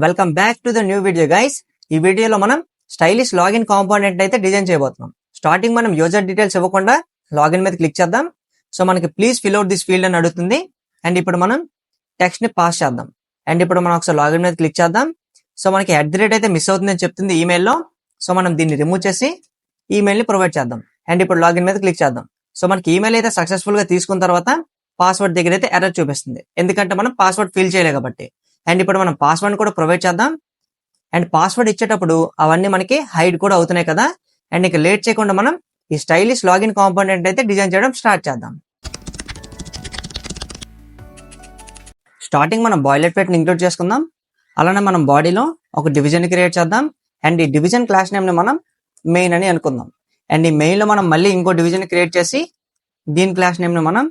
Welcome back to the new video guys. ఈ వీడియోలో మనం స్టైలిష్ లాగిన్ కాంపోనెంట్ అయితే డిజైన్ చేయబోతున్నాం. స్టార్టింగ్ మనం యూజర్ డీటెయిల్స్ ఇవ్వకుండా లాగిన్ మీద క్లిక్ చేద్దాం. సో మనకి please fill out this field అని అడుగుతుంది. అండ్ ఇప్పుడు మనం టెక్స్ట్ ని పాస్ చేద్దాం. అండ్ ఇప్పుడు మనం ఒకసారి లాగిన్ మీద క్లిక్ చేద్దాం. సో మనకి @ అయితే మిస్ అవుతుందని చెప్తుంది ఈమెయిల్లో. సో మనం దీన్ని రిమూవ్ చేసి ఈమెయిల్ ని ప్రొవైడ్ చేద్దాం. అండ్ ఇప్పుడు లాగిన్ మీద క్లిక్ చేద్దాం. సో మనకి ఈమెయిల్ అయితే సక్సెస్ఫుల్ గా తీసుకున్న తర్వాత పాస్వర్డ్ దగ్గర అయితే ఎర్రర్ చూపిస్తుంది, ఎందుకంటే మనం పాస్వర్డ్ ఫిల్ చేయలేదు కాబట్టి. అండ్ ఇప్పుడు మనం పాస్వర్డ్ కూడా ప్రొవైడ్ చేద్దాం. అండ్ పాస్వర్డ్ ఇచ్చేటప్పుడు అవన్నీ మనకి హైడ్ కూడా అవుతున్నాయి కదా. అండ్ ఇక లేట్ చేయకుండా మనం ఈ స్టైలిష్ లాగిన్ కాంపోనెంట్ అయితే డిజైన్ చేయడం స్టార్ట్ చేద్దాం. స్టార్టింగ్ మనం బాయిలర్ ప్లేట్ ని ఇంక్లూడ్ చేసుకుందాం. అలానే మనం బాడీలో ఒక డివిజన్ క్రియేట్ చేద్దాం. అండ్ ఈ డివిజన్ క్లాస్ నేమ్ ని మనం మెయిన్ అని అనుకుందాం. అండ్ ఈ మెయిన్ లో మనం మళ్ళీ ఇంకో డివిజన్ క్రియేట్ చేసి దీని క్లాస్ నేమ్ ని మనం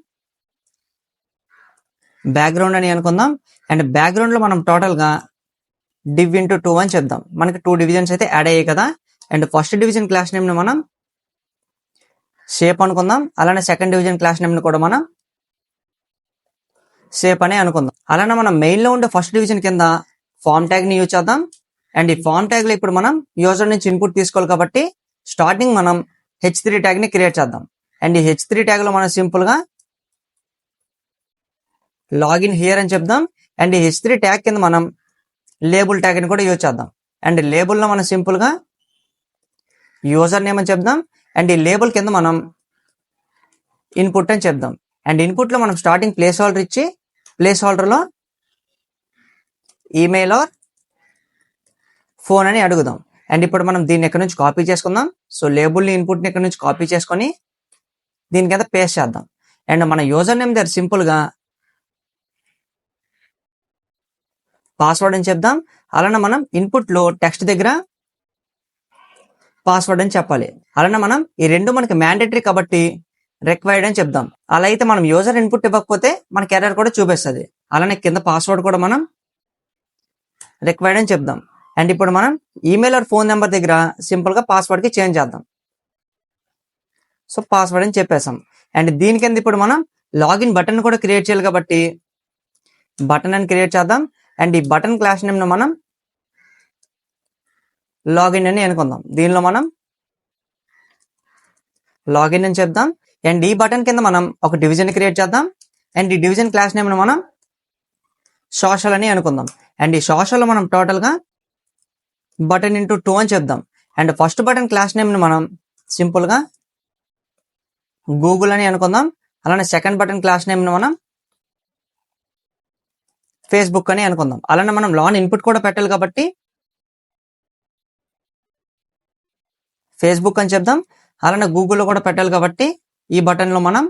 బ్యాక్గ్రౌండ్ అని అనుకుందాం. అండ్ బ్యాక్గ్రౌండ్ లో మనం టోటల్ గా div into 2 అని చెప్దాం. మనకి 2 డివిజన్స్ అయితే యాడ్ అయ్యాయి కదా. And first division class name ని మనం షేప్ అనుకుందాం. అలానే సెకండ్ డివిజన్ క్లాస్ నేమ్ ని కూడా మనం షేప్ అనే అనుకుందాం. అలానే మనం మెయిన్ లో ఉండే ఫస్ట్ డివిజన్ కింద ఫామ్ ట్యాగ్ ని యూజ్ చేద్దాం. అండ్ ఈ ఫామ్ ట్యాగ్ లో ఇప్పుడు మనం యూజర్ నుంచి ఇన్పుట్ తీసుకోవాలి కాబట్టి స్టార్టింగ్ మనం h3 ట్యాగ్ ని క్రియేట్ చేద్దాం. అండ్ ఈ h3 ట్యాగ్ లో మనం సింపుల్ గా లాగిన్ హియర్ అని చెప్దాం. అండ్ ఈ h3 ట్యాగ్ కింద మనం లేబుల్ ట్యాగ్ ని కూడా యూజ్ చేద్దాం. అండ్ లేబుల్ లో మనం సింపుల్ గా యూజర్ నేమ్ అని చెప్దాం. అండ్ ఈ లేబుల్ కింద మనం ఇన్పుట్ అని చెప్దాం. అండ్ ఇన్పుట్ లో మనం స్టార్టింగ్ ప్లేస్ హోల్డర్ ఇచ్చి ప్లేస్ హోల్డర్ లో ఈమెయిల్ ఆర్ ఫోన్ అని అడుగుదాం. అండ్ ఇప్పుడు మనం దీన్ని ఎక్కడి నుంచి కాపీ చేసుకుందాం. సో లేబుల్ ని ఇన్పుట్ ని ఎక్కడి నుంచి కాపీ చేసుకొని దీని కింద పేస్ట్ చేద్దాం. అండ్ మన యూజర్ నేమ్ దగ్గర సింపుల్ గా పాస్వర్డ్ అని చెప్దాం. అలానే మనం ఇన్పుట్ లో టెక్స్ట్ దగ్గర పాస్వర్డ్ అని చెప్పాలి. అలానే మనం ఈ రెండు మనకి మ్యాండేటరీ కాబట్టి రిక్వైర్డ్ అని చెప్దాం. అలా అయితే మనం యూజర్ ఇన్పుట్ ఇవ్వకపోతే మనకి ఎర్రర్ కూడా చూపిస్తుంది. అలానే కింద పాస్వర్డ్ కూడా మనం రిక్వైర్డ్ అని చెప్దాం. అండ్ ఇప్పుడు మనం ఈమెయిల్ ఆర్ ఫోన్ నెంబర్ దగ్గర సింపుల్ గా పాస్వర్డ్ కి చేంజ్ చేద్దాం. సో పాస్వర్డ్ అని చెప్పేసాం. అండ్ దీని కింద ఇప్పుడు మనం లాగిన్ బటన్ కూడా క్రియేట్ చేయాలి కాబట్టి బటన్ అని క్రియేట్ చేద్దాం. అండ్ ఈ బటన్ క్లాస్ నేమ్ ను మనం లాగిన్ అని అనుకుందాం. దీనిలో మనం లాగిన్ అని చెప్దాం. అండ్ ఈ బటన్ కింద మనం ఒక డివిజన్ క్రియేట్ చేద్దాం. అండ్ ఈ డివిజన్ క్లాస్ నేమ్ ను మనం సోషల్ అని అనుకుందాం. అండ్ ఈ సోషల్ లో మనం టోటల్ గా బటన్ ఇంటూ 2 అని చెప్దాం. And first button class name ని మనం సింపుల్ గా గూగుల్ అని అనుకుందాం. అలానే సెకండ్ బటన్ క్లాస్ నేమ్ ని మనం ఫేస్బుక్ అని అనుకుందాం. అలానే మనం లాన్ ఇన్పుట్ కూడా పెట్టాలి కాబట్టి ఫేస్బుక్ అని చెప్దాం. అలానే గూగుల్లో కూడా పెట్టాలి కాబట్టి ఈ బటన్ లో మనం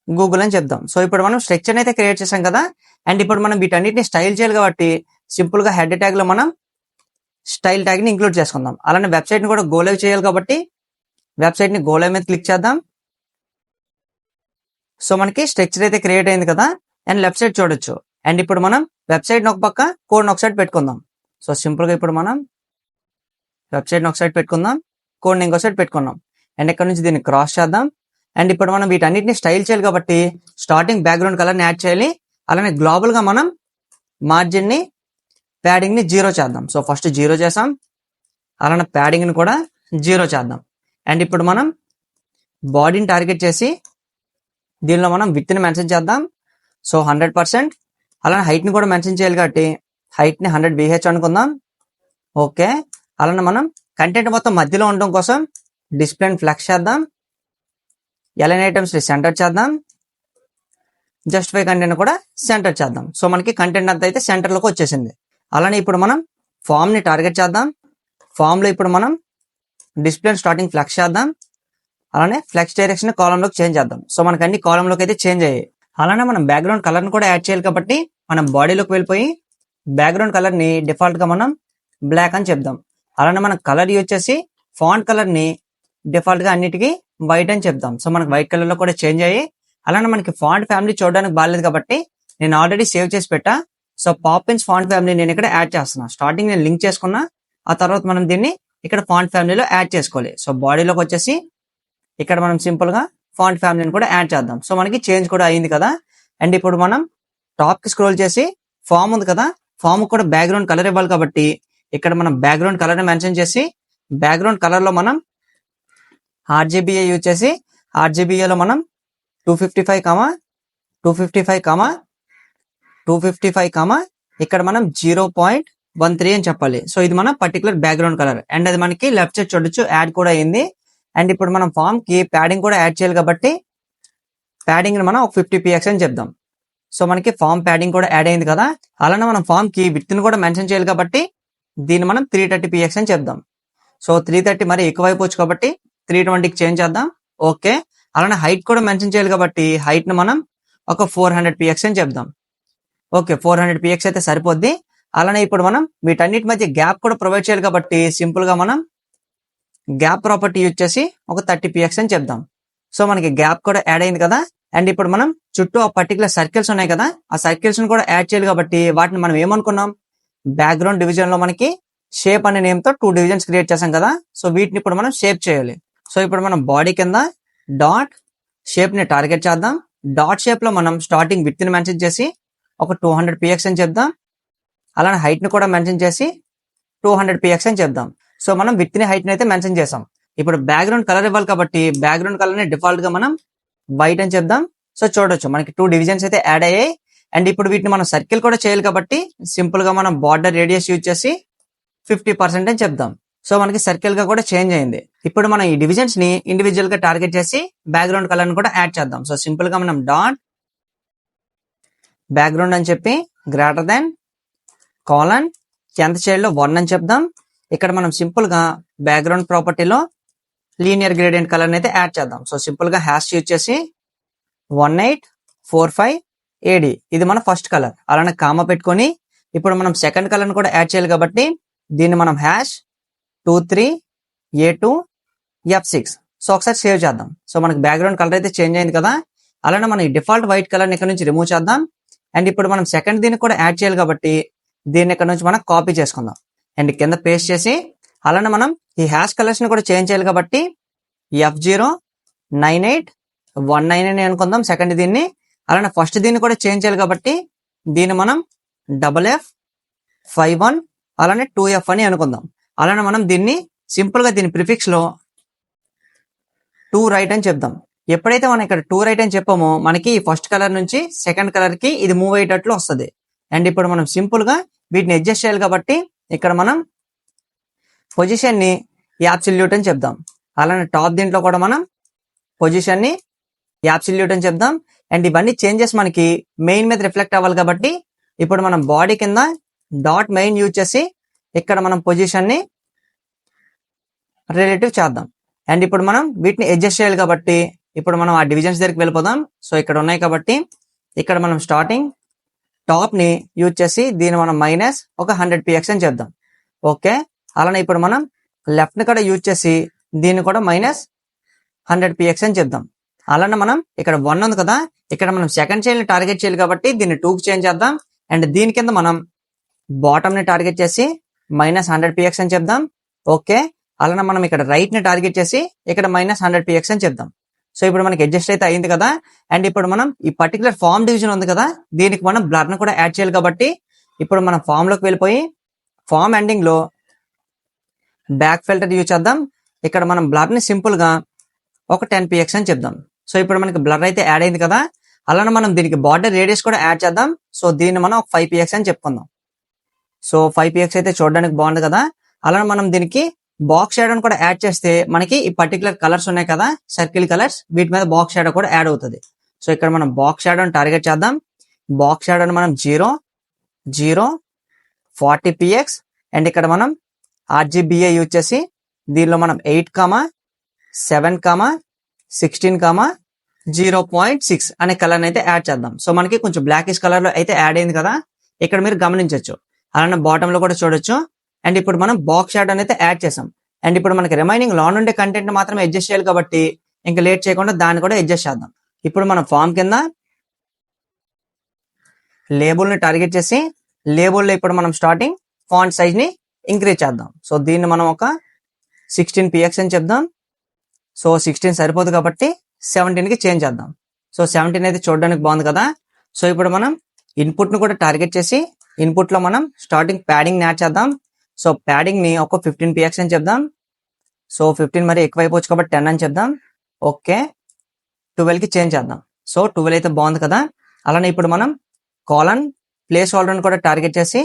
గూగుల్ అని చెప్దాం. సో ఇప్పుడు మనం స్ట్రక్చర్ అయితే క్రియేట్ చేసాం కదా. అండ్ ఇప్పుడు మనం వీటన్నిటిని స్టైల్ చేయాలి కాబట్టి సింపుల్ గా హెడ్ ట్యాగ్ లో మనం స్టైల్ ట్యాగ్ ని ఇంక్లూడ్ చేసుకుందాం. అలానే వెబ్సైట్ ని కూడా గో లైవ్ చేయాలి కాబట్టి వెబ్సైట్ ని గో లైవ్ మీద క్లిక్ చేద్దాం. సో మనకి స్ట్రక్చర్ అయితే క్రియేట్ అయింది కదా. అండ్ లెఫ్ట్ సైడ్ చూడొచ్చు. అండ్ ఇప్పుడు మనం వెబ్సైట్ ఒక పక్క కోడ్ ఒక సైడ్ పెట్టుకుందాం. సో సింపుల్ గా ఇప్పుడు మనం వెబ్సైట్ ఒక సైడ్ పెట్టుకుందాం, కోడ్ ఇంకో సైడ్ పెట్టుకున్నాం. అండ్ ఇక్కడ నుంచి దీన్ని క్రాస్ చేద్దాం. అండ్ ఇప్పుడు మనం వీటన్నిటిని స్టైల్ చేయాలి కాబట్టి స్టార్టింగ్ బ్యాక్గ్రౌండ్ కలర్ ని యాడ్ చేయాలి. అలానే గ్లోబల్ గా మనం మార్జిన్ ని ప్యాడింగ్ ని 0 చేద్దాం. సో ఫస్ట్ 0 చేసాం. అలానే ప్యాడింగ్ ని కూడా 0 చేద్దాం. అండ్ ఇప్పుడు మనం బాడీని టార్గెట్ చేసి దీనిలో మనం విత్ ని మెన్షన్ చేద్దాం. సో 100%. అలానే హైట్ ని కూడా మెన్షన్ చేయాలి కాబట్టి హైట్ ని 100 BH అనుకుందాం. ఓకే. అలానే మనం కంటెంట్ మొత్తం మధ్యలో ఉండడం కోసం డిస్ప్లే ఫ్లెక్స్ చేద్దాం. ఎలైన్ ఐటమ్స్ ని సెంటర్ చేద్దాం. జస్టిఫై కంటెంట్ కూడా సెంటర్ చేద్దాం. సో మనకి కంటెంట్ అంతా అయితే సెంటర్ లోకి వచ్చేసింది. అలానే ఇప్పుడు మనం ఫామ్ ని టార్గెట్ చేద్దాం. ఫామ్ లో ఇప్పుడు మనం డిస్ప్లే స్టార్టింగ్ ఫ్లెక్స్ చేద్దాం. అలానే ఫ్లెక్స్ డైరెక్షన్ కాలమ్ లోకి చేంజ్ చేద్దాం. సో మనకి అన్ని కాలమ్ లోకి అయితే చేంజ్ అయ్యాయి. అలానే మనం బ్యాక్గ్రౌండ్ కలర్ ని కూడా యాడ్ చేయాలి కాబట్టి మనం బాడీలోకి వెళ్ళిపోయి బ్యాక్గ్రౌండ్ కలర్ ని డిఫాల్ట్ గా మనం బ్లాక్ అని చెప్దాం. అలానే మనం కలర్ యూజ్ చేసి ఫాంట్ కలర్ ని డిఫాల్ట్ గా అన్నిటికీ వైట్ అని చెప్దాం. సో మనకి వైట్ కలర్ లో కూడా చేంజ్ అయ్యి అలానే మనకి ఫాంట్ ఫ్యామిలీ చూడడానికి బాగాలేదు కాబట్టి నేను ఆల్రెడీ సేవ్ చేసి పెట్టా. సో పాపిన్స్ ఫాంట్ ఫ్యామిలీ నేను ఇక్కడ యాడ్ చేస్తున్నా. స్టార్టింగ్ నేను లింక్ చేసుకున్నా, ఆ తర్వాత మనం దీన్ని ఇక్కడ ఫాంట్ ఫ్యామిలీలో యాడ్ చేసుకోవాలి. సో బాడీలోకి వచ్చేసి ఇక్కడ మనం సింపుల్ గా ఫాంట్ ఫ్యామిలీని కూడా యాడ్ చేద్దాం. సో మనకి చేంజ్ కూడా అయింది కదా. అండ్ ఇప్పుడు మనం టాప్ కి స్క్రోల్ చేసి ఫామ్ ఉంది కదా, ఫామ్ కూడా బ్యాక్గ్రౌండ్ కలర్ ఇవ్వాలి కాబట్టి ఇక్కడ మనం బ్యాక్గ్రౌండ్ కలర్ మెన్షన్ చేసి బ్యాక్గ్రౌండ్ కలర్ లో మనం RGBA యూజ్ చేసి RGBA లో మనం 255 ఇక్కడ మనం 0.13 అని చెప్పాలి. సో ఇది మన పర్టికులర్ బ్యాక్గ్రౌండ్ కలర్. అండ్ అది మనకి లెఫ్ట్ సైడ్ చూడొచ్చు యాడ్ కూడా అయింది. అండ్ ఇప్పుడు మనం ఫామ్ కి ప్యాడింగ్ కూడా యాడ్ చేయాలి కాబట్టి ప్యాడింగ్ మనం ఒక 50px అని చెప్దాం. సో మనకి ఫామ్ ప్యాడింగ్ కూడా యాడ్ అయింది కదా, అలానే మనం ఫామ్ కి విత్ ని కూడా మెన్షన్ చేయాలి కాబట్టి దీన్ని మనం 330px అని చెప్దాం. సో 330 మరి ఎక్కువ అయిపోవచ్చు కాబట్టి 320కి చేంజ్ చేద్దాం. ఓకే, అలానే హైట్ కూడా మెన్షన్ చేయాలి కాబట్టి హైట్ ని మనం ఒక 400px అని చెప్దాం. ఓకే, 400px అయితే సరిపోద్ది. అలానే ఇప్పుడు మనం వీటన్నిటి మధ్య గ్యాప్ కూడా ప్రొవైడ్ చేయాలి కాబట్టి సింపుల్ గా మనం గ్యాప్ ప్రాపర్టీ యూజ్ చేసి ఒక 30px అని చెప్దాం. సో మనకి గ్యాప్ కూడా యాడ్ అయింది కదా. అండ్ ఇప్పుడు మనం చుట్టూ ఆ పర్టికులర్ సర్కిల్స్ ఉన్నాయి కదా, ఆ సర్కిల్స్ ని కూడా యాడ్ చేయాలి కాబట్టి వాటిని మనం ఏమనుకున్నాం, బ్యాక్గ్రౌండ్ డివిజన్ లో మనకి షేప్ అనే నేమ్ తో 2 డివిజన్స్ క్రియేట్ చేసాం కదా. సో వీటిని ఇప్పుడు మనం షేప్ చేయాలి. సో ఇప్పుడు మనం బాడీ కింద డాట్ షేప్ ని టార్గెట్ చేద్దాం. డాట్ షేప్ లో మనం స్టార్టింగ్ విత్ ని మెన్షన్ చేసి ఒక 200px అని చెప్దాం. అలానే హైట్ ని కూడా మెన్షన్ చేసి 200px అని చెప్దాం. సో మనం విత్ ని హైట్ ని అయితే మెన్షన్ చేసాం. ఇప్పుడు బ్యాక్గ్రౌండ్ కలర్ ఇవ్వాలి కాబట్టి బ్యాక్గ్రౌండ్ కలర్ ని డిఫాల్ట్ గా మనం వైట్ అని చెప్దాం. సో చూడొచ్చు మనకి 2 డివిజన్స్ అయితే యాడ్ అయ్యాయి. అండ్ ఇప్పుడు వీటిని మనం సర్కిల్ కూడా చేయాలి కాబట్టి సింపుల్ గా మనం బార్డర్ రేడియస్ యూజ్ చేసి 50% అని చెప్దాం. సో మనకి సర్కిల్ గా కూడా చేంజ్ అయింది. ఇప్పుడు మనం ఈ డివిజన్స్ ని ఇండివిజువల్ గా టార్గెట్ చేసి బ్యాక్గ్రౌండ్ కలర్ ని కూడా యాడ్ చేద్దాం. సో సింపుల్ గా మనం డాట్ బ్యాక్గ్రౌండ్ అని చెప్పి గ్రేటర్ దెన్ కాలన్ ఎంత చైల్డ్ లో 1 అని చెప్దాం. ఇక్కడ మనం సింపుల్ గా బ్యాక్గ్రౌండ్ ప్రాపర్టీలో లీనియర్ గ్రేడియంట్ కలర్ అయితే యాడ్ చేద్దాం. సో సింపుల్ గా హ్యాష్ యూజ్ చేసి 1845AD ఇది మన ఫస్ట్ కలర్. అలానే కామా పెట్టుకొని ఇప్పుడు మనం సెకండ్ కలర్ కూడా యాడ్ చేయాలి కాబట్టి దీన్ని మనం హ్యాష్ 23A2F6. సో ఒకసారి సేవ్ చేద్దాం. సో మనకి బ్యాక్గ్రౌండ్ కలర్ అయితే చేంజ్ అయింది కదా. అలానే మనం ఈ డిఫాల్ట్ వైట్ కలర్ ఇక్కడ నుంచి రిమూవ్ చేద్దాం. అండ్ ఇప్పుడు మనం సెకండ్ దీన్ని కూడా యాడ్ చేయాలి కాబట్టి దీన్ని ఇక్కడ నుంచి మనం కాపీ చేసుకుందాం అండ్ కింద పేస్ట్ చేసి అలానే మనం ఈ హ్యాష్ కలర్స్ ని కూడా చేంజ్ చేయాలి కాబట్టి F09819 అని అనుకుందాం సెకండ్ దీన్ని. అలానే ఫస్ట్ దీన్ని కూడా చేంజ్ చేయాలి కాబట్టి దీన్ని మనం FF51 అలానే 2F అని అనుకుందాం. అలానే మనం దీన్ని సింపుల్ గా దీని ప్రిఫిక్స్ లో 2 రైట్ అని చెప్దాం. ఎప్పుడైతే మనం ఇక్కడ 2 రైట్ అని చెప్పామో మనకి ఫస్ట్ కలర్ నుంచి సెకండ్ కలర్ కి ఇది మూవ్ అయ్యేటట్లు వస్తుంది. అండ్ ఇప్పుడు మనం సింపుల్ గా వీటిని అడ్జస్ట్ చేయాలి కాబట్టి ఇక్కడ మనం పొజిషన్ ని యాబ్సల్యూట్ అని చెప్దాం. అలానే టాప్ దీంట్లో కూడా మనం పొజిషన్ ని యాబ్సల్యూట్ అని చెప్దాం. అండ్ ఇవన్నీ చేంజెస్ మనకి మెయిన్ మీద రిఫ్లెక్ట్ అవ్వాలి కాబట్టి ఇప్పుడు మనం బాడీ కింద డాట్ మెయిన్ యూజ్ చేసి ఇక్కడ మనం పొజిషన్ ని రిలేటివ్ చేద్దాం. అండ్ ఇప్పుడు మనం వీటిని అడ్జస్ట్ చేయాలి కాబట్టి ఇప్పుడు మనం ఆ డివిజన్స్ దగ్గరికి వెళ్ళిపోదాం. సో ఇక్కడ ఉన్నాయి కాబట్టి ఇక్కడ మనం స్టార్టింగ్ టాప్ ని యూజ్ చేసి దీన్ని మనం మైనస్ ఒక 100px అని చెప్దాం. ఓకే, అలానే ఇప్పుడు మనం లెఫ్ట్ ని కూడా యూజ్ చేసి దీన్ని కూడా మైనస్ 100px అని చెప్దాం. అలానే మనం ఇక్కడ 1 ఉంది కదా, ఇక్కడ మనం సెకండ్ చైల్డ్ ని టార్గెట్ చేయాలి కాబట్టి దీన్ని 2కి చేంజ్ చేద్దాం. అండ్ దీని కింద మనం బాటమ్ ని టార్గెట్ చేసి మైనస్ 100px అని చెప్దాం. ఓకే, అలానే మనం ఇక్కడ రైట్ ని టార్గెట్ చేసి ఇక్కడ మైనస్ 100px అని చెప్దాం. సో ఇప్పుడు మనకి అడ్జస్ట్ అయితే అయింది కదా. అండ్ ఇప్పుడు మనం ఈ పర్టికులర్ ఫామ్ డివిజన్ ఉంది కదా, దీనికి మనం బ్లర్ ని కూడా యాడ్ చేయాలి కాబట్టి ఇప్పుడు మనం ఫామ్ లోకి వెళ్ళిపోయి ఫామ్ ఎండింగ్ లో బ్యాక్ ఫిల్టర్ యూజ్ చేద్దాం. ఇక్కడ మనం బ్లర్ ని సింపుల్ గా ఒక 10px అని చెప్దాం. సో ఇప్పుడు మనకి బ్లర్ అయితే యాడ్ అయింది కదా. అలానే మనం దీనికి బార్డర్ రేడియస్ కూడా యాడ్ చేద్దాం. సో దీన్ని మనం ఒక 5px అని చెప్పుకుందాం. సో 5px అయితే చూడడానికి బాగుంది కదా. అలానే మనం దీనికి బాక్స్ షాడో కూడా యాడ్ చేస్తే మనకి ఈ పర్టికులర్ కలర్స్ ఉన్నాయి కదా, సర్కిల్ కలర్స్, వీటి మీద బాక్స్ షాడో కూడా యాడ్ అవుతుంది. సో ఇక్కడ మనం బాక్స్ షాడోని టార్గెట్ చేద్దాం. బాక్స్ షాడోని మనం 0.040px అండ్ ఇక్కడ మనం RGBA యూజ్ చేసి దీనిలో మనం 8,7,16,0.6 అనే కలర్ అయితే యాడ్ చేద్దాం. సో మనకి కొంచెం బ్లాకిష్ కలర్ లో అయితే యాడ్ అయింది కదా, ఇక్కడ మీరు గమనించవచ్చు. అలానే బాటమ్ లో కూడా చూడొచ్చు. అండ్ ఇప్పుడు మనం బాక్స్ షాడో అయితే యాడ్ చేసాం. అండ్ ఇప్పుడు మనకి రిమైనింగ్ లో నుండే కంటెంట్ మాత్రమే అడ్జస్ట్ చేయాలి కాబట్టి ఇంకా లేట్ చేయకుండా దాన్ని కూడా అడ్జస్ట్ చేద్దాం. ఇప్పుడు మనం ఫామ్ కింద లేబుల్ ని టార్గెట్ చేసి లేబుల్ లో ఇప్పుడు మనం స్టార్టింగ్ ఫాంట్ సైజ్ ని ఇంక్రీజ్ చేద్దాం. సో దీన్ని మనం ఒక 16px అని చెప్దాం. సో 16 సరిపోదు కాబట్టి 17కి చేంజ్ చేద్దాం. సో 17 అయితే చూడడానికి బాగుంది కదా. సో ఇప్పుడు మనం ఇన్పుట్ ను కూడా టార్గెట్ చేసి ఇన్పుట్ లో మనం స్టార్టింగ్ ప్యాడింగ్ యాడ్ చేద్దాం. సో ప్యాడింగ్ ని ఒక 15 px అని చెప్దాం. సో 15 మరి ఎక్కువ అయిపోవచ్చు కాబట్టి 10 అని చెప్దాం. ఓకే, 12 కి చేంజ్ చేద్దాం. సో 12 అయితే బాగుంది కదా. అలానే ఇప్పుడు మనం కాలన్ ప్లేస్ హోల్డర్ ని కూడా టార్గెట్ చేసి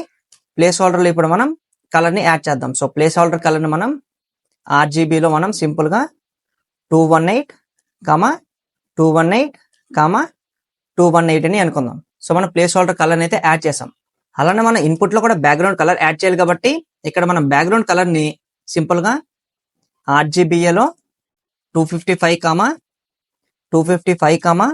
ప్లేస్ హోల్డర్ లో ఇప్పుడు మనం కలర్ ని యాడ్ చేద్దాం. సో ప్లేస్ హోల్డర్ కలర్ ని మనం RGB లో మనం సింపుల్ గా 218, 218, 218 అని అనుకుందాం. సో మనం ప్లేస్ హోల్డర్ కలర్ అయితే యాడ్ చేసాం. అలానే మన ఇన్పుట్ లో కూడా బ్యాక్గ్రౌండ్ కలర్ యాడ్ చేయాలి కాబట్టి ఇక్కడ మనం బ్యాక్గ్రౌండ్ కలర్ ని సింపుల్ గా RGBA లో 255, 255,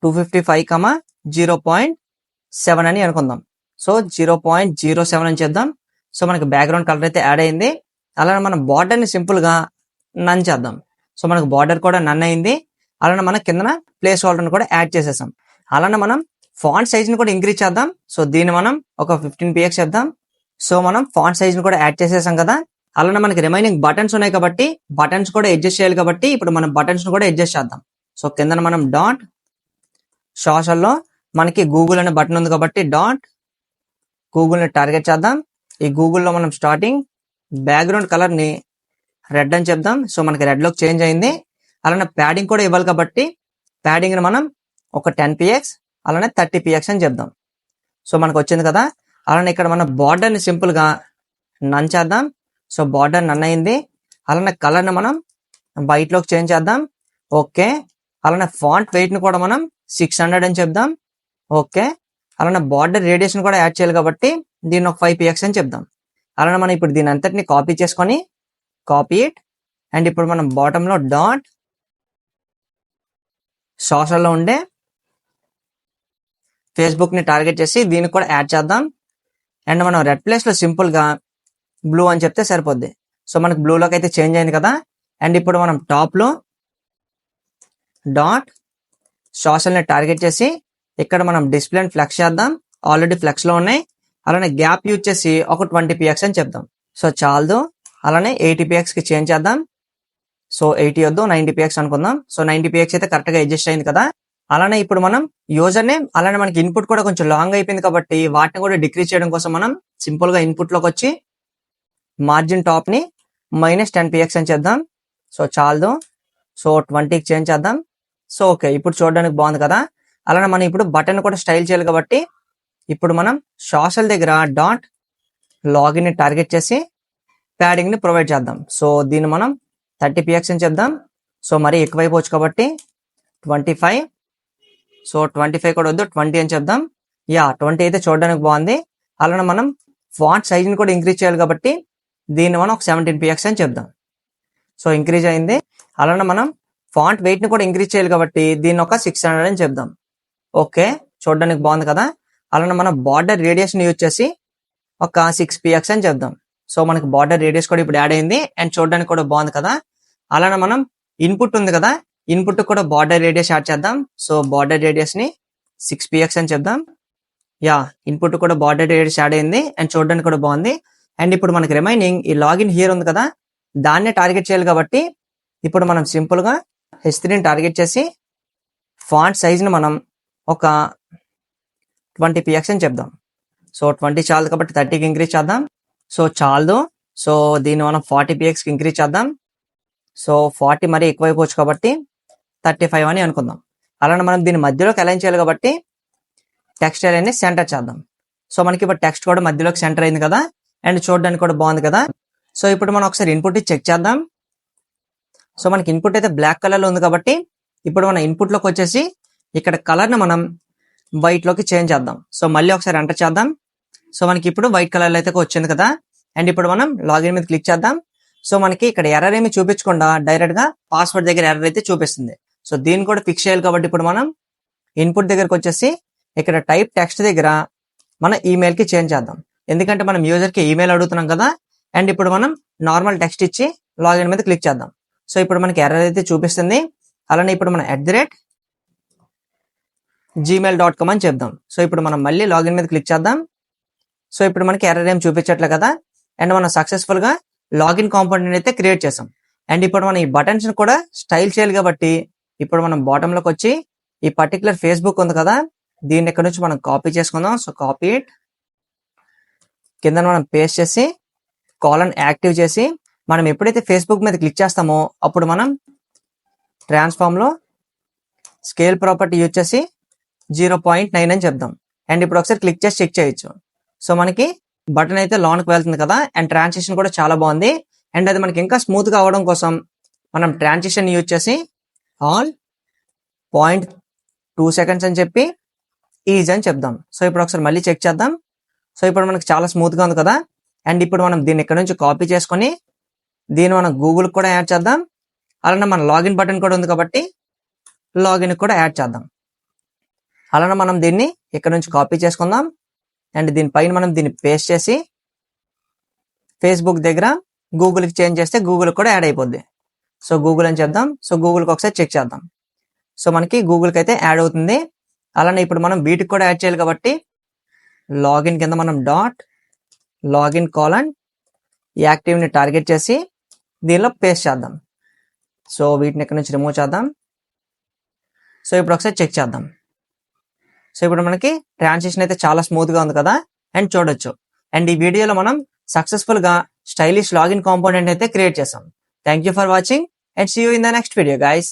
255, 0.7 అని అనుకుందాం. సో 0.07 అని చేద్దాం. సో మనకి బ్యాక్గ్రౌండ్ కలర్ అయితే యాడ్ అయింది. అలానే మనం బార్డర్ ని సింపుల్ గా నన్ చేద్దాం. సో మనకు బార్డర్ కూడా నన్ అయింది. అలానే మనం కిందన ప్లేస్ హోల్డర్ ని కూడా యాడ్ చేసేసాం. అలానే మనం ఫాంట్ సైజ్ ని కూడా ఇంక్రీజ్ చేద్దాం. సో దీన్ని మనం ఒక 15 px చేద్దాం. సో మనం ఫాంట్ సైజ్ ని కూడా యాడ్ చేసేసాం కదా. అలానే మనకి రిమైనింగ్ బటన్స్ ఉన్నాయి కాబట్టి బటన్స్ కూడా అడ్జస్ట్ చేయాలి కాబట్టి ఇప్పుడు మనం బటన్స్ ని కూడా అడ్జస్ట్ చేద్దాం. సో కింద మనం డాట్ సోషల్ లో మనకి గూగుల్ అనే బటన్ ఉంది కాబట్టి డాట్ గూగుల్ ని టార్గెట్ చేద్దాం. ఈ గూగుల్లో మనం స్టార్టింగ్ బ్యాక్గ్రౌండ్ కలర్ ని రెడ్ అని చెప్దాం. సో మనకి రెడ్ లోకి చేంజ్ అయింది. అలానే ప్యాడింగ్ కూడా ఇవ్వాలి కాబట్టి ప్యాడింగ్ ని మనం ఒక 10 px అలానే 30 px అని చెప్దాం. సో మనకు వచ్చింది కదా. అలానే ఇక్కడ మనం బార్డర్ ని సింపుల్ గా నన్ చేద్దాం. సో బార్డర్ నన్ అయింది. అలానే కలర్ ని మనం వైట్ లోకి చేంజ్ చేద్దాం. ఓకే, అలానే ఫాంట్ వెయిట్ ని కూడా మనం 600 అని చెప్దాం. ఓకే, అలానే బార్డర్ రేడియేషన్ కూడా యాడ్ చేయాలి కాబట్టి దీన్ని ఒక 5 px అని చెప్దాం. అలానే మనం ఇప్పుడు దీని అంతటిని కాపీ చేసుకొని కాపీ ఇట్ అండ్ ఇప్పుడు మనం బాటమ్ లో డాట్ సోషల్ లో ఉండే ఫేస్బుక్ ని టార్గెట్ చేసి దీన్ని కూడా యాడ్ చేద్దాం. అండ్ మనం రెడ్ ప్లేస్ లో సింపుల్ గా బ్లూ అని చెప్తే సరిపోద్ది. సో మనకి బ్లూ లోకి అయితే చేంజ్ అయింది కదా. అండ్ ఇప్పుడు మనం టాప్ లో డాట్ సోషల్ ని టార్గెట్ చేసి ఇక్కడ మనం డిస్ప్లే ఫ్లెక్స్ చేద్దాం. ఆల్రెడీ ఫ్లెక్స్ లో ఉన్నాయి. అలానే గ్యాప్ యూజ్ చేసి ఒక 20 px అని చెప్దాం. సో చాలదు. అలానే 80 px కి చేంజ్ చేద్దాం. సో 80 వద్దు 90 px అనుకుందాం. సో 90 px అయితే కరెక్ట్ గా అడ్జస్ట్ అయింది కదా. అలానే ఇప్పుడు మనం యూజర్ నేమ్ అలానే మనకి ఇన్పుట్ కూడా కొంచెం లాంగ్ అయిపోయింది కాబట్టి వాటిని కూడా డిక్రీజ్ చేయడం కోసం మనం సింపుల్ గా ఇన్పుట్ లోకి వచ్చి మార్జిన్ టాప్ ని -10 px అని చేద్దాం. సో చాలదు. సో 20కి చేంజ్ చేద్దాం. సో ఓకే, ఇప్పుడు చూడడానికి బాగుంది కదా. అలానే మనం ఇప్పుడు బటన్ కూడా స్టైల్ చేయాలి కాబట్టి ఇప్పుడు మనం సోషల్ దగ్గర డాట్ లాగిన్ ని టార్గెట్ చేసి ప్యాడింగ్ ని ప్రొవైడ్ చేద్దాం. సో దీన్ని మనం 30 px అని చెప్దాం. సో మరీ ఎక్కువైపోవచ్చు కాబట్టి 25. సో 25 కూడా వద్దు 20 అని చెప్దాం. 20 అయితే చూడడానికి బాగుంది. అలానే మనం ఫాంట్ సైజ్ ని కూడా ఇంక్రీజ్ చేయాలి కాబట్టి దీన్ని మనం ఒక 17 px అని చెప్దాం. సో ఇంక్రీజ్ అయింది. అలానే మనం ఫాంట్ వెయిట్ ని కూడా ఇంక్రీజ్ చేయాలి కాబట్టి దీన్ని ఒక 600 అని చెప్దాం. ఓకే, చూడడానికి బాగుంది కదా. అలానే మనం బార్డర్ రేడియేషన్ యూజ్ చేసి ఒక 6 px అని చెప్దాం. సో మనకి బార్డర్ రేడియస్ కూడా ఇప్పుడు యాడ్ అయింది అండ్ చూడడానికి కూడా బాగుంది కదా. అలానే మనం ఇన్పుట్ ఉంది కదా, ఇన్పుట్ కూడా బార్డర్ రేడియస్ యాడ్ చేద్దాం. సో బార్డర్ రేడియస్ ని 6 px అని చెప్దాం. ఇన్పుట్ కూడా బార్డర్ రేడియస్ యాడ్ అయింది అండ్ చూడడానికి కూడా బాగుంది. అండ్ ఇప్పుడు మనకి రిమైనింగ్ ఈ లాగిన్ హియర్ ఉంది కదా, దాన్నే టార్గెట్ చేయాలి కాబట్టి ఇప్పుడు మనం సింపుల్ గా H3 ని టార్గెట్ చేసి ఫాంట్ సైజ్ ని మనం ఒక 20 px అని చెప్దాం. సో 20 చాలదు కాబట్టి 30కి ఇంక్రీజ్ చేద్దాం. సో చాలదు. సో దీన్ని మనం 40 px కి ఇంక్రీజ్ చేద్దాం. సో 40 మరీ ఎక్కువైపోవచ్చు కాబట్టి 35 అని అనుకుందాం. అలానే మనం దీన్ని మధ్యలోకి అలైన్ చేయాలి కాబట్టి టెక్స్ట్ అలైన్ ని సెంటర్ చేద్దాం. సో మనకి ఇప్పుడు టెక్స్ట్ కూడా మధ్యలోకి సెంటర్ అయింది కదా అండ్ చూడడానికి కూడా బాగుంది కదా. సో ఇప్పుడు మనం ఒకసారి ఇన్పుట్ చెక్ చేద్దాం. సో మనకి ఇన్పుట్ అయితే బ్లాక్ కలర్ లో ఉంది కాబట్టి ఇప్పుడు మన ఇన్పుట్ లోకి వచ్చేసి ఇక్కడ కలర్ ని మనం వైట్ లోకి చేంజ్ చేద్దాం. సో మళ్ళీ ఒకసారి ఎంటర్ చేద్దాం. సో మనకి ఇప్పుడు వైట్ కలర్ అయితే వచ్చింది కదా. అండ్ ఇప్పుడు మనం లాగిన్ మీద క్లిక్ చేద్దాం. సో మనకి ఇక్కడ ఎర్రర్ ఏమి చూపించకుండా డైరెక్ట్ గా పాస్వర్డ్ దగ్గర ఎర్రర్ అయితే చూపిస్తుంది. సో దీన్ని కూడా ఫిక్స్ చేయాలి కాబట్టి ఇప్పుడు మనం ఇన్పుట్ దగ్గరకు వచ్చేసి ఇక్కడ టైప్ టెక్స్ట్ దగ్గర మన ఈమెయిల్ కి చేంజ్ చేద్దాం. ఎందుకంటే మనం యూజర్ కి ఈమెయిల్ అడుగుతున్నాం కదా. అండ్ ఇప్పుడు మనం నార్మల్ టెక్స్ట్ ఇచ్చి లాగిన్ మీద క్లిక్ చేద్దాం. సో ఇప్పుడు మనకి ఎర్రర్ అయితే చూపిస్తుంది. అలానే ఇప్పుడు మనం @gmail.com అని చెప్దాం. సో ఇప్పుడు మనం మళ్ళీ లాగిన్ మీద క్లిక్ చేద్దాం. సో ఇప్పుడు మనకి ఎర్రర్ ఏం చూపించట్లే కదా. అండ్ మనం సక్సెస్ఫుల్ గా లాగిన్ కాంపోనెంట్ అయితే క్రియేట్ చేసాం. అండ్ ఇప్పుడు మనం ఈ బటన్స్ ని కూడా స్టైల్ చేయాలి కాబట్టి ఇప్పుడు మనం బాటమ్ లోకి వచ్చి ఈ పర్టికులర్ ఫేస్బుక్ ఉంది కదా, దీన్ని ఇక్కడ నుంచి మనం కాపీ చేసుకుందాం. సో కాపీ ఇట్, కింద మనం పేస్ట్ చేసి కాలన్ యాక్టివ్ చేసి మనం ఎప్పుడైతే ఫేస్బుక్ మీద క్లిక్ చేస్తామో అప్పుడు మనం ట్రాన్స్ఫార్మ్ లో స్కేల్ ప్రాపర్టీ యూజ్ చేసి 0.9 అని చెప్దాం. అండ్ ఇప్పుడు ఒకసారి క్లిక్ చేసి చెక్ చేయొచ్చు. సో మనకి బటన్ అయితే లోనికి వెళ్తుంది కదా, అండ్ ట్రాన్సిషన్ కూడా చాలా బాగుంది. అండ్ అది మనకి ఇంకా స్మూత్ గా అవడం కోసం మనం ట్రాన్సిషన్ యూజ్ చేసి ఆల్ 0.2 సెకండ్స్ అని చెప్పి ఈజ్ అని చెప్దాం. సో ఇప్పుడు ఒకసారి మళ్ళీ చెక్ చేద్దాం. సో ఇప్పుడు మనకి చాలా స్మూత్ గా ఉంది కదా. అండ్ ఇప్పుడు మనం దీన్ని ఇక్కడ నుంచి కాపీ చేసుకొని దీన్ని మనం గూగుల్ కూడా యాడ్ చేద్దాం. అలానే మన లాగిన్ బటన్ కూడా ఉంది కాబట్టి లాగిన్ కూడా యాడ్ చేద్దాం. అలానే మనం దీన్ని ఇక్కడ నుంచి కాపీ చేసుకుందాం. అండ్ దీనిపైన మనం దీన్ని పేస్ట్ చేసి ఫేస్బుక్ దగ్గర గూగుల్కి చేంజ్ చేస్తే గూగుల్ కూడా యాడ్ అయిపోద్ది. సో గూగుల్ అని చెప్దాం. సో గూగుల్కి ఒకసారి చెక్ చేద్దాం. సో మనకి గూగుల్కి అయితే యాడ్ అవుతుంది. అలానే ఇప్పుడు మనం వీటికి కూడా యాడ్ చేయాలి కాబట్టి లాగిన్ కింద మనం డాట్ లాగిన్ కాలన్ యాక్టివ్ని టార్గెట్ చేసి దీనిలో పేస్ట్ చేద్దాం. సో వీటిని ఇక్కడ నుంచి రిమూవ్ చేద్దాం. సో ఇప్పుడు ఒకసారి చెక్ చేద్దాం. సో ఇప్పుడు మనకి ట్రాన్సిషన్ అయితే చాలా స్మూత్ గా ఉంది కదా అండ్ చూడొచ్చు. అండ్ ఈ వీడియోలో మనం సక్సెస్ఫుల్ గా స్టైలిష్ లాగిన్ కాంపోనెంట్ అయితే క్రియేట్ చేసాం. Thank you for watching and see you in the next video guys.